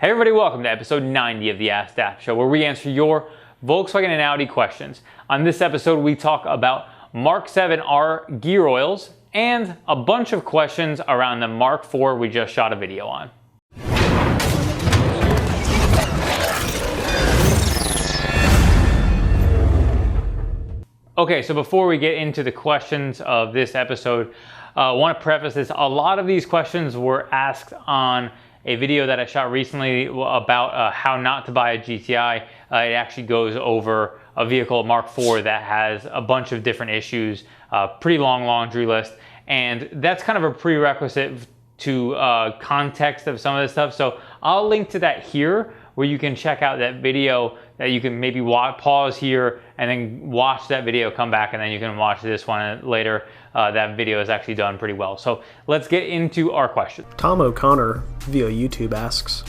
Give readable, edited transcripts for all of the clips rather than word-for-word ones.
Hey everybody, welcome to episode 90 of the AskDAP show, where we answer your Volkswagen and Audi questions. On this episode, we talk about Mark 7 R gear oils and a bunch of questions around the Mark 4 we just shot a video on. Okay, so before we get into the questions of this episode, I want to preface this. A lot of these questions were asked on a video that I shot recently about how not to buy a GTI. It actually goes over a vehicle, Mark 4, that has a bunch of different issues, pretty long laundry list, and that's kind of a prerequisite to context of some of this stuff. So I'll link to that here, where you can check out that video, that you can maybe pause here and then watch that video, come back, and then you can watch this one later. That video is actually done pretty well. So let's get into our question. Tom O'Connor via YouTube asks,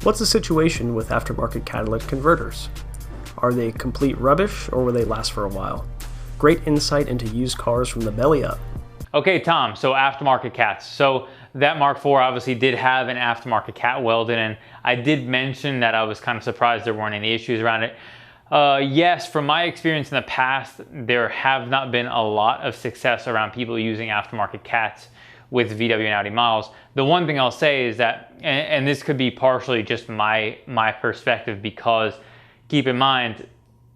what's the situation with aftermarket catalytic converters? Are they complete rubbish or will they last for a while? Great insight into used cars from the belly up. Okay, Tom, so aftermarket cats. So that Mark 4 obviously did have an aftermarket cat welded, and I did mention that I was kind of surprised there weren't any issues around it. Yes, from my experience in the past, there have not been a lot of success around people using aftermarket cats with VW and Audi models. The one thing I'll say is that, and this could be partially just my perspective, because keep in mind,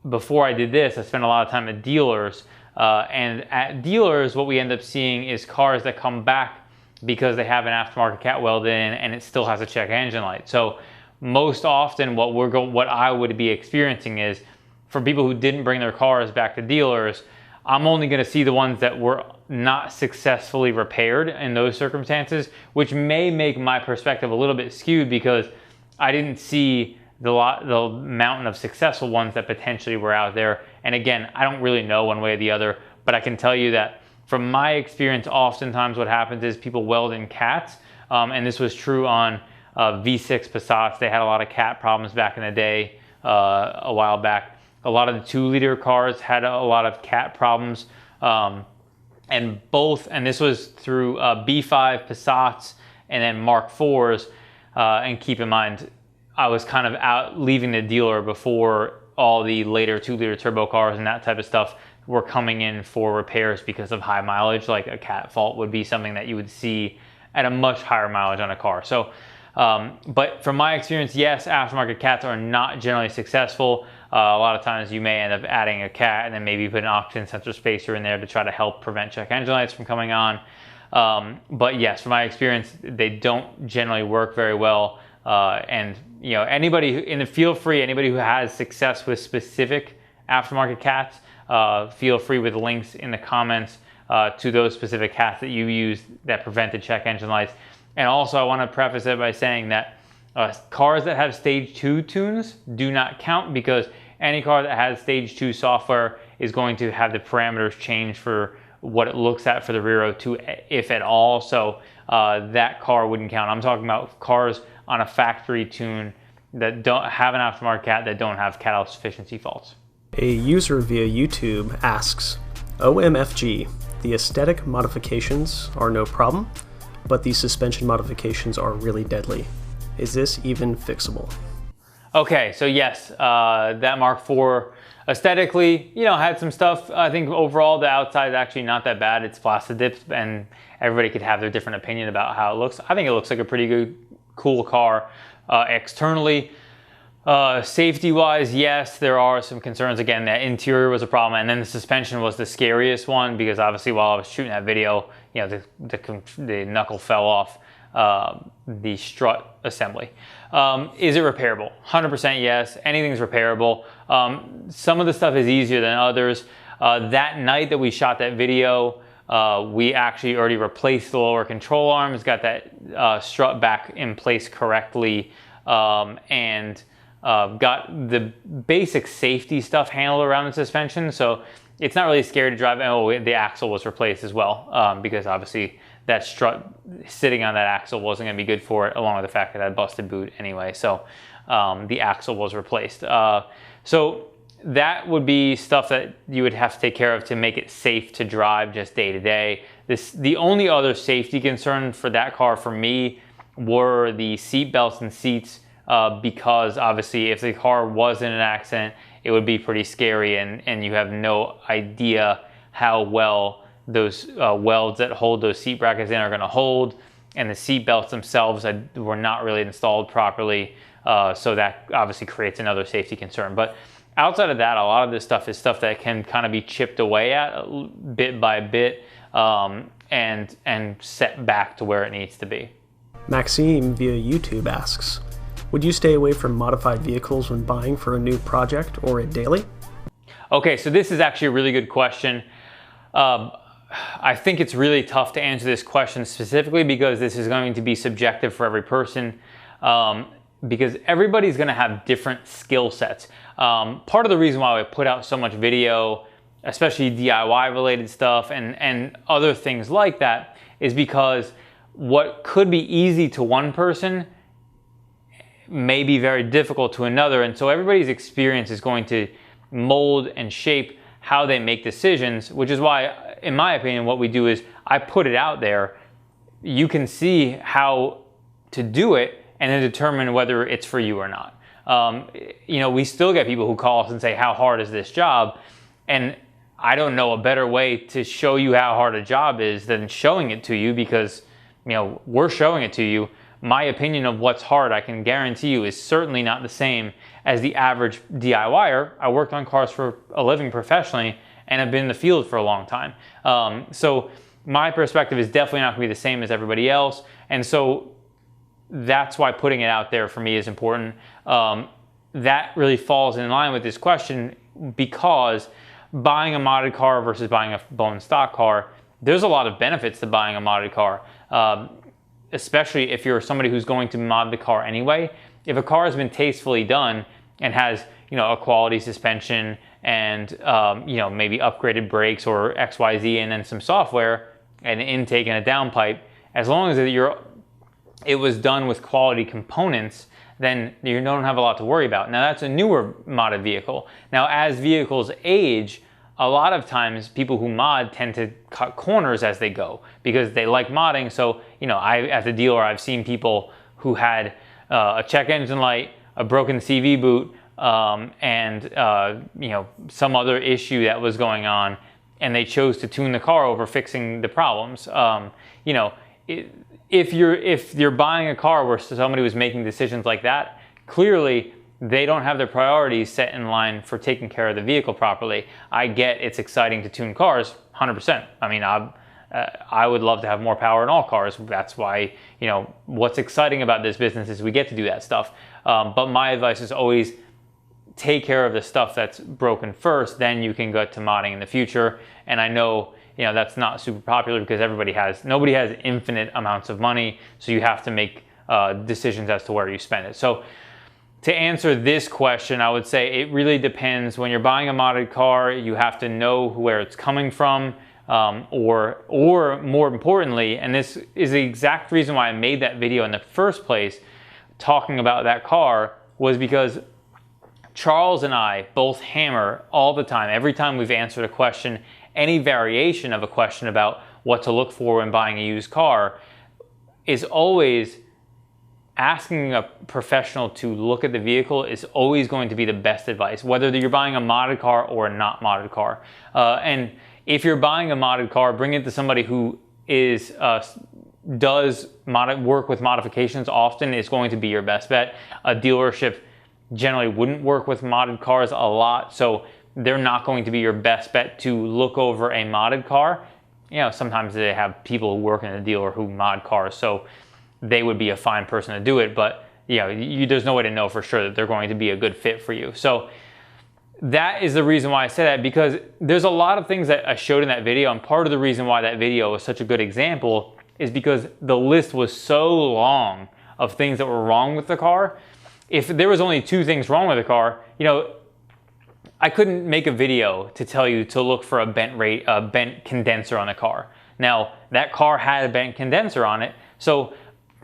before I did this, I spent a lot of time at dealers, and at dealers, what we end up seeing is cars that come back because they have an aftermarket cat welded in and it still has a check engine light. So most often what I would be experiencing is, for people who didn't bring their cars back to dealers, I'm only going to see the ones that were not successfully repaired in those circumstances, which may make my perspective a little bit skewed because I didn't see the mountain of successful ones that potentially were out there. And again, I don't really know one way or the other, but I can tell you that from my experience, oftentimes what happens is people weld in cats, and this was true on V6 Passats. They had a lot of cat problems back in the day, a while back. A lot of the 2-liter cars had a lot of cat problems, and this was through B5 Passats and then Mark 4s, and keep in mind, I was kind of out leaving the dealer before all the later 2-liter turbo cars and that type of stuff were coming in for repairs because of high mileage. Like a cat fault would be something that you would see at a much higher mileage on a car. So, but from my experience, yes, aftermarket cats are not generally successful. A lot of times you may end up adding a cat and then maybe put an oxygen sensor spacer in there to try to help prevent check engine lights from coming on. But yes, from my experience, they don't generally work very well. And you know, anybody feel free, anybody who has success with specific aftermarket cats, feel free with links in the comments to those specific cats that you used that prevented check engine lights. And also I want to preface it by saying that cars that have stage 2 tunes do not count, because any car that has stage 2 software is going to have the parameters change for what it looks at for the rear O2, if at all. So that car wouldn't count. I'm talking about cars on a factory tune that don't have an aftermarket cat, that don't have catalyst efficiency faults. A user via YouTube asks, OMFG, the aesthetic modifications are no problem, but the suspension modifications are really deadly. Is this even fixable? Okay, so yes, that Mark 4 aesthetically, had some stuff. I think overall the outside is actually not that bad. It's plastic dipped, and everybody could have their different opinion about how it looks. I think it looks like a pretty good, cool car externally. Safety wise, yes, there are some concerns. Again, the interior was a problem, and then the suspension was the scariest one, because obviously while I was shooting that video, the knuckle fell off the strut assembly. Is it repairable? 100% yes. Anything's repairable. Some of the stuff is easier than others. That night that we shot that video, we actually already replaced the lower control arms, got that strut back in place correctly, and got the basic safety stuff handled around the suspension. So it's not really scary to drive. Oh, the axle was replaced as well, because obviously that strut sitting on that axle wasn't going to be good for it, along with the fact that I busted boot anyway. So the axle was replaced. So that would be stuff that you would have to take care of to make it safe to drive just day to day. The only other safety concern for that car for me were the seat belts and seats because obviously if the car was in an accident, it would be pretty scary, and you have no idea how well those welds that hold those seat brackets in are going to hold, and the seat belts themselves were not really installed properly, so that obviously creates another safety concern. But outside of that, a lot of this stuff is stuff that can kind of be chipped away at bit by bit, and set back to where it needs to be. Maxime via YouTube asks, would you stay away from modified vehicles when buying for a new project or a daily? Okay, so this is actually a really good question. I think it's really tough to answer this question specifically because this is going to be subjective for every person, because everybody's going to have different skill sets. Part of the reason why we put out so much video, especially DIY related stuff and other things like that, is because what could be easy to one person may be very difficult to another, and so everybody's experience is going to mold and shape how they make decisions, which is why, in my opinion, what we do is I put it out there. You can see how to do it and then determine whether it's for you or not. You know, we still get people who call us and say, how hard is this job? And I don't know a better way to show you how hard a job is than showing it to you, because, you know, we're showing it to you. My opinion of what's hard, I can guarantee you, is certainly not the same as the average DIYer. I worked on cars for a living professionally and have been in the field for a long time. So my perspective is definitely not gonna be the same as everybody else. And so that's why putting it out there for me is important. That really falls in line with this question, because buying a modded car versus buying a bone stock car, there's a lot of benefits to buying a modded car. Especially if you're somebody who's going to mod the car anyway. If a car has been tastefully done and has, you know, a quality suspension and, you know, maybe upgraded brakes or XYZ, and then some software and an intake and a downpipe, as long as it was done with quality components, then you don't have a lot to worry about. Now, that's a newer modded vehicle. Now, as vehicles age, a lot of times people who mod tend to cut corners as they go because they like modding. So, you know, as a dealer, I've seen people who had a check engine light, a broken CV boot, and you know, some other issue that was going on, and they chose to tune the car over fixing the problems. You know, if you're buying a car where somebody was making decisions like that, clearly they don't have their priorities set in line for taking care of the vehicle properly. I get it's exciting to tune cars, 100%. I mean, I would love to have more power in all cars. That's why, you know, what's exciting about this business is we get to do that stuff. But my advice is always take care of the stuff that's broken first, then you can go to modding in the future. And I know, you know, that's not super popular because nobody has infinite amounts of money, so you have to make decisions as to where you spend it. So to answer this question, I would say it really depends. When you're buying a modded car, you have to know where it's coming from, or more importantly, and this is the exact reason why I made that video in the first place, talking about that car, was because Charles and I both hammer all the time, every time we've answered a question, any variation of a question about what to look for when buying a used car, is always asking a professional to look at the vehicle is always going to be the best advice, whether you're buying a modded car or a not modded car. And if you're buying a modded car, bring it to somebody who does work with modifications often, is going to be your best bet. A dealership generally wouldn't work with modded cars a lot, so they're not going to be your best bet to look over a modded car. You know, sometimes they have people who work in a dealer who mod cars, so they would be a fine person to do it, but you know, there's no way to know for sure that they're going to be a good fit for you. So that is the reason why I say that, because there's a lot of things that I showed in that video, and part of the reason why that video was such a good example is because the list was so long of things that were wrong with the car. If there was only 2 things wrong with the car, you know, I couldn't make a video to tell you to look for a bent condenser on the car. Now, that car had a bent condenser on it, so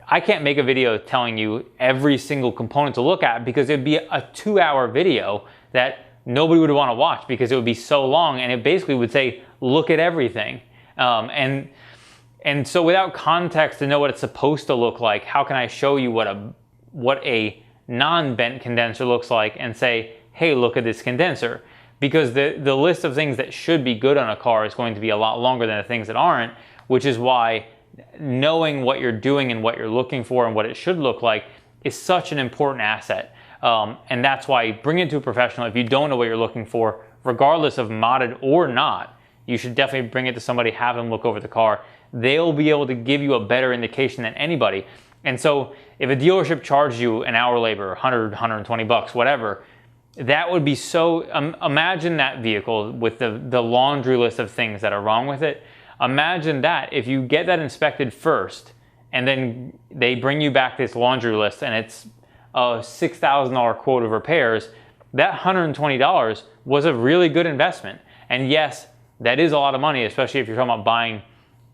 I can't make a video telling you every single component to look at, because it'd be a 2-hour video that nobody would want to watch because it would be so long, and it basically would say, look at everything. And so without context to know what it's supposed to look like, how can I show you what a non-bent condenser looks like and say, hey, look at this condenser. Because the list of things that should be good on a car is going to be a lot longer than the things that aren't, which is why knowing what you're doing and what you're looking for and what it should look like is such an important asset. And that's why bring it to a professional. If you don't know what you're looking for, regardless of modded or not, you should definitely bring it to somebody, have them look over the car. They'll be able to give you a better indication than anybody. And so if a dealership charged you an hour labor, 100, 120 bucks, whatever, that would be so, imagine that vehicle with the laundry list of things that are wrong with it. Imagine that if you get that inspected first and then they bring you back this laundry list and it's a $6,000 quote of repairs, that $120 was a really good investment. And yes, that is a lot of money, especially if you're talking about buying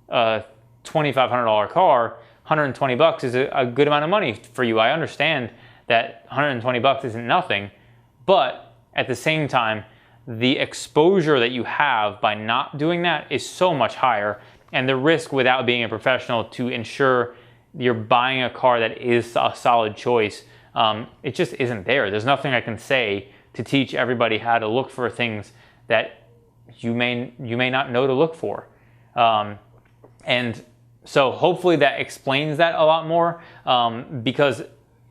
a $2,500 car. 120 bucks is a good amount of money for you. I understand that 120 bucks isn't nothing, but at the same time, the exposure that you have by not doing that is so much higher, and the risk without being a professional to ensure you're buying a car that is a solid choice, it just isn't there. There's nothing I can say to teach everybody how to look for things that you may not know to look for. And so hopefully that explains that a lot more, because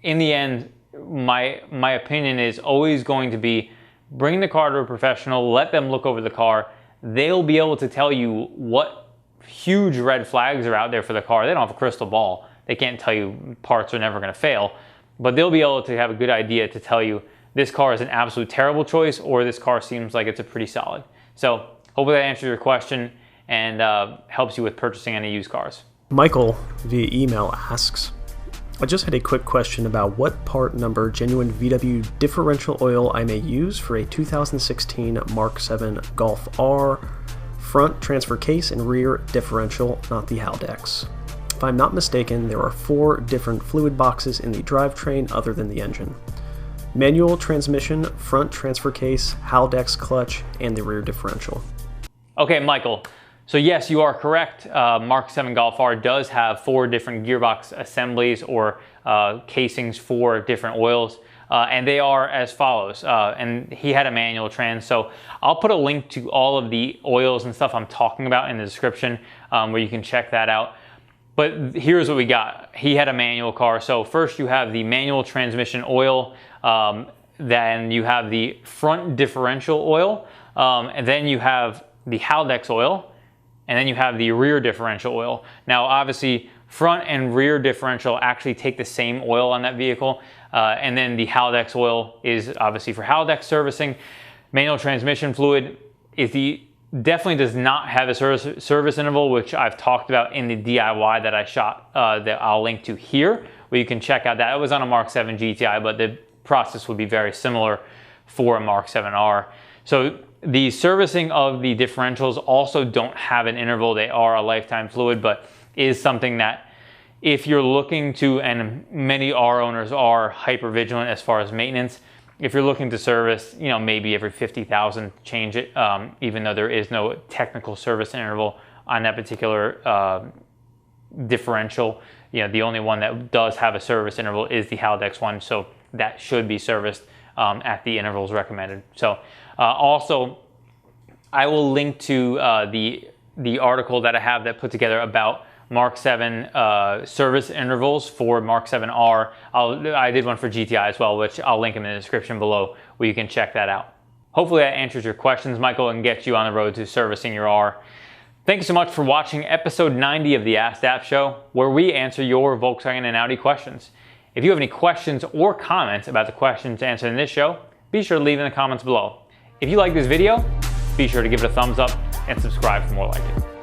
in the end, my opinion is always going to be bring the car to a professional, let them look over the car. They'll be able to tell you what huge red flags are out there for the car. They don't have a crystal ball. They can't tell you parts are never going to fail, but they'll be able to have a good idea to tell you this car is an absolute terrible choice or this car seems like it's a pretty solid. So hopefully that answers your question and helps you with purchasing any used cars. Michael via email asks, I just had a quick question about what part number genuine VW differential oil I may use for a 2016 Mark 7 Golf R, front transfer case and rear differential, not the Haldex. If I'm not mistaken, there are 4 different fluid boxes in the drivetrain other than the engine. Manual transmission, front transfer case, Haldex clutch, and the rear differential. Okay, Michael. So yes, you are correct. Mark 7 Golf R does have 4 different gearbox assemblies or casings for different oils, and they are as follows. And he had a manual trans, so I'll put a link to all of the oils and stuff I'm talking about in the description where you can check that out. But here's what we got. He had a manual car. So first you have the manual transmission oil, then you have the front differential oil, and then you have the Haldex oil, and then you have the rear differential oil. Now, obviously, front and rear differential actually take the same oil on that vehicle. And then the Haldex oil is obviously for Haldex servicing. Manual transmission fluid is definitely does not have a service interval, which I've talked about in the DIY that I shot that I'll link to here, where you can check out that. It was on a Mark 7 GTI, but the process would be very similar for a Mark 7R. So the servicing of the differentials also don't have an interval. They are a lifetime fluid, but is something that if you're looking to, and many R owners are hyper vigilant as far as maintenance, if you're looking to service, maybe every 50,000 change it, even though there is no technical service interval on that particular differential. The only one that does have a service interval is the Haldex one, so that should be serviced at the intervals recommended. So also, I will link to the article that I have that put together about Mark 7 service intervals for Mark 7R. I did one for GTI as well, which I'll link in the description below where you can check that out. Hopefully that answers your questions, Michael, and gets you on the road to servicing your R. Thank you so much for watching episode 90 of the AskDAP show, where we answer your Volkswagen and Audi questions. If you have any questions or comments about the questions answered in this show, be sure to leave in the comments below. If you like this video, be sure to give it a thumbs up and subscribe for more like it.